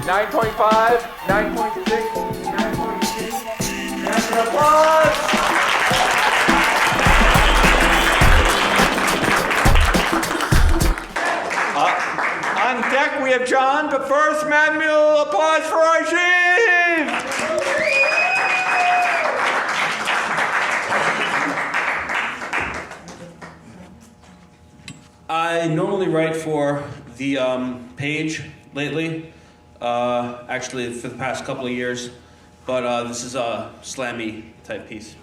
9.5, 9.6, 9.6. Round of applause! On deck we have John, but first, manual applause for Rajiv! I normally write for the page lately, actually for the past couple of years, but this is a slammy type piece.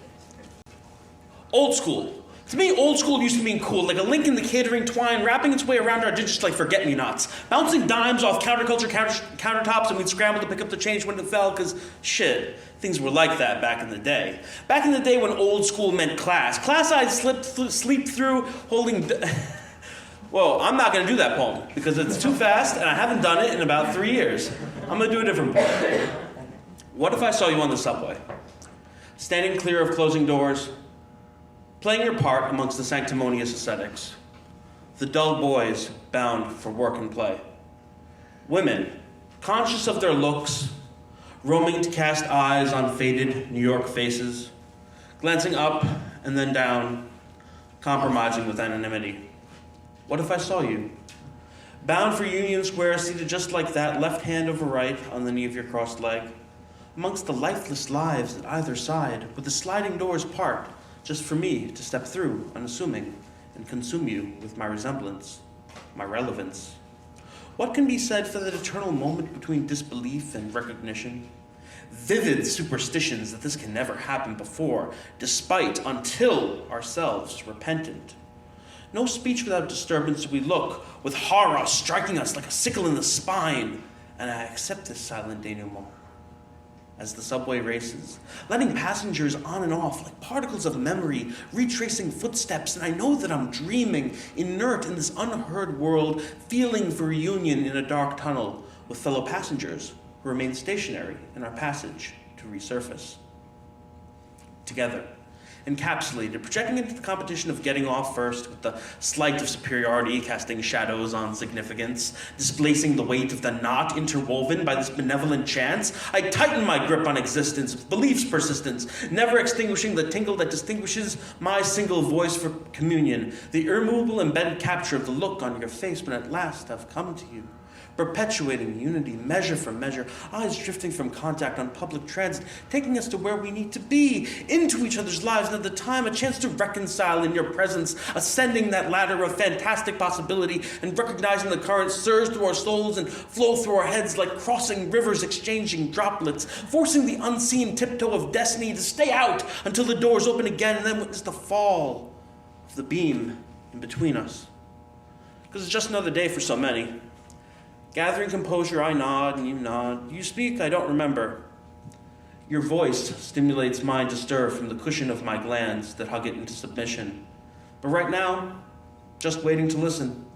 Old school. To me, old school used to mean cool, like a link in the catering twine, wrapping its way around our digits like forget-me-nots, bouncing dimes off counterculture countertops, and we'd scramble to pick up the change when it fell, because shit, things were like that back in the day. Back in the day when old school meant class. Class I'd sleep through holding... Whoa, I'm not going to do that poem, because it's too fast, and I haven't done it in about 3 years. I'm going to do a different poem. What if I saw you on the subway, standing clear of closing doors, playing your part amongst the sanctimonious ascetics, the dull boys bound for work and play, women, conscious of their looks, roaming to cast eyes on faded New York faces, glancing up and then down, compromising with anonymity. What if I saw you, bound for Union Square, seated just like that, left hand over right on the knee of your crossed leg, amongst the lifeless lives at either side, with the sliding doors part, just for me to step through, unassuming, and consume you with my resemblance, my relevance. What can be said for that eternal moment between disbelief and recognition? Vivid superstitions that this can never happen before, despite, until ourselves repentant. No speech without disturbance we look, with horror striking us like a sickle in the spine, and I accept this silent denouement. As the subway races, letting passengers on and off like particles of memory, retracing footsteps, and I know that I'm dreaming, inert in this unheard world, feeling for reunion in a dark tunnel with fellow passengers who remain stationary in our passage to resurface. Together, encapsulated, projecting into the competition of getting off first with the slight of superiority, casting shadows on significance, displacing the weight of the knot interwoven by this benevolent chance, I tighten my grip on existence, belief's persistence, never extinguishing the tingle that distinguishes my single voice for communion, the immovable embedded capture of the look on your face when at last I've come to you. Perpetuating unity, measure for measure, eyes drifting from contact on public transit, taking us to where we need to be, into each other's lives, and at the time a chance to reconcile in your presence, ascending that ladder of fantastic possibility, and recognizing the currents surge through our souls and flow through our heads like crossing rivers exchanging droplets, forcing the unseen tiptoe of destiny to stay out until the doors open again, and then witness the fall of the beam in between us. Because it's just another day for so many. Gathering composure, I nod and you nod. You speak, I don't remember. Your voice stimulates mine to stir from the cushion of my glands that hug it into submission. But right now, just waiting to listen.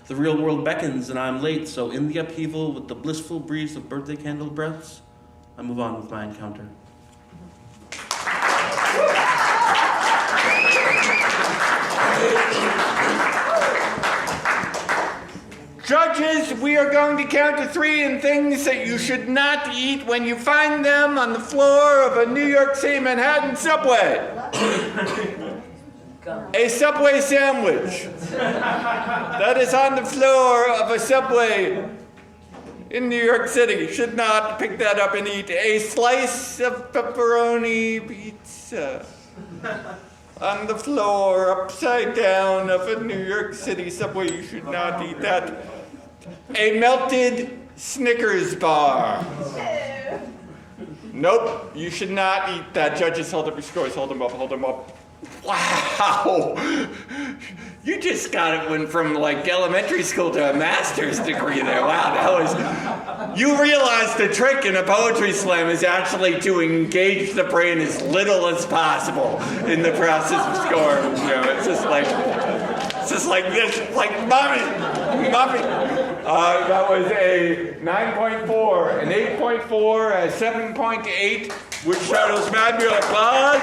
The real world beckons and I'm late, so in the upheaval with the blissful breeze of birthday candle breaths, I move on with my encounter. Judges, we are going to count to 3 in things that you should not eat when you find them on the floor of a New York City Manhattan subway. A Subway sandwich that is on the floor of a subway in New York City. You should not pick that up and eat. A slice of pepperoni pizza on the floor, upside down, of a New York City subway. You should not eat that. A melted Snickers bar. Nope, you should not eat that. Judges, hold up your scores. Hold them up, hold them up. Wow! You just went from like elementary school to a master's degree there. Wow, that was... You realize the trick in a poetry slam is actually to engage the brain as little as possible in the process of scoring. You know, it's just like this, like mommy. That was a 9.4, an 8.4, a 7.8, which shadows manual applause.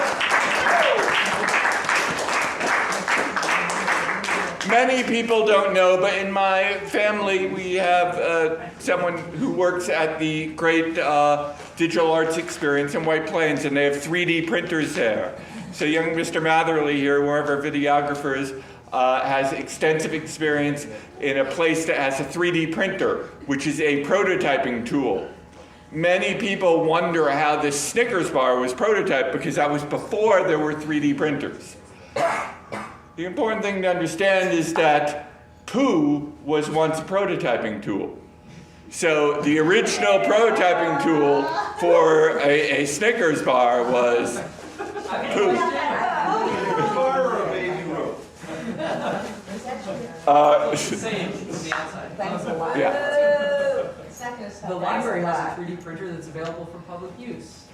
Many people don't know, but in my family we have someone who works at the great digital arts experience in White Plains, and they have 3D printers there. So young Mr. Matherly here, one of our videographers, has extensive experience in a place that has a 3D printer, which is a prototyping tool. Many people wonder how this Snickers bar was prototyped, because that was before there were 3D printers. The important thing to understand is that poo was once a prototyping tool. So the original prototyping tool for a Snickers bar was poo. Same from the outside. Thanks a lot. Yeah. The library has a 3D printer that's available for public use.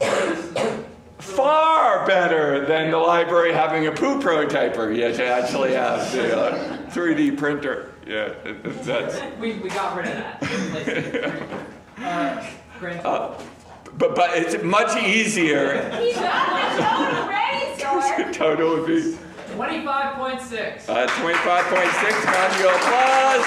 Far better than the library having a poo prototyper. You actually have the 3D printer. Yeah, that's. We got rid of that. But it's much easier. He's not the total raise, Zork. Total would be 25.6. 25.6. Round of applause.